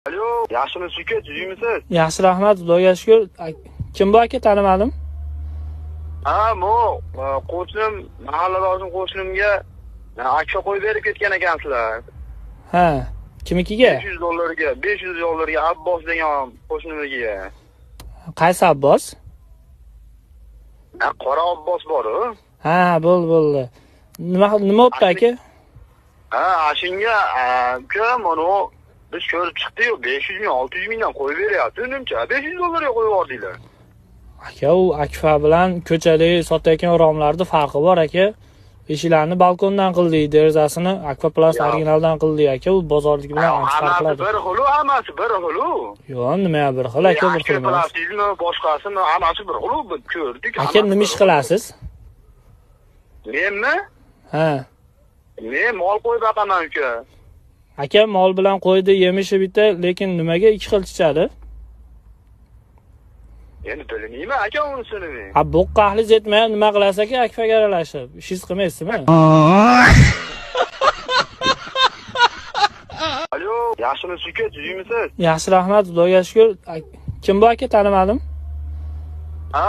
Alo, yaxshimisiz uka, tuzimisiz? Yaxshi, rahmat, Xudoga shukr. Kim bu aka, tanimadim? Ha, qo'shnim, mahalladoshim qo'shnimga akfa qo'yib berib ketgan ekansizlar. Ha, kimnikiga? $500 Abbos degan qo'shnimizga. Qaysi Abbos? Qora Abbos bor-ku. Ha, bo'ldi. Nima bo'pti aka? Ha, shunga uka, mana biz ko'rib chiqdik-yu, 500 ming, 600 mingdan qo'yib beryapti. Nimcha $500 ga qo'yib yubordinglar. Aka, u akfa bilan ko'chada sotayotgan romlarning farqi bor aka. Eshiklarni balkondan qildik, derazasini akfa plast originaldan qildik aka. U bozordagi bilan ancha farqladi. Hammasi bir xil. Yo'q, nima bir xil aka, bir xil emas. Plastizmi, boshqasini hammasi bir xil, biz ko'rdik. Aka, nima ish qilasiz? Menmi? Ha. Men mol qo'yib boqaman uka. Aka, mol bilan qo'ydi, yemishi bitta, lekin nimaga ikki xil chiqadi? Endi bilmayman aka unisini men. Ha, bu qahli yetmay nima qilasiz aka, akfaga aralashib? Ishingiz qilmaysizmi? Alo, yaxshimisiz uka, tuzimisiz? Yaxshi, rahmat, Xudoga shukr. Kim bu aka, tanimadim? Ha,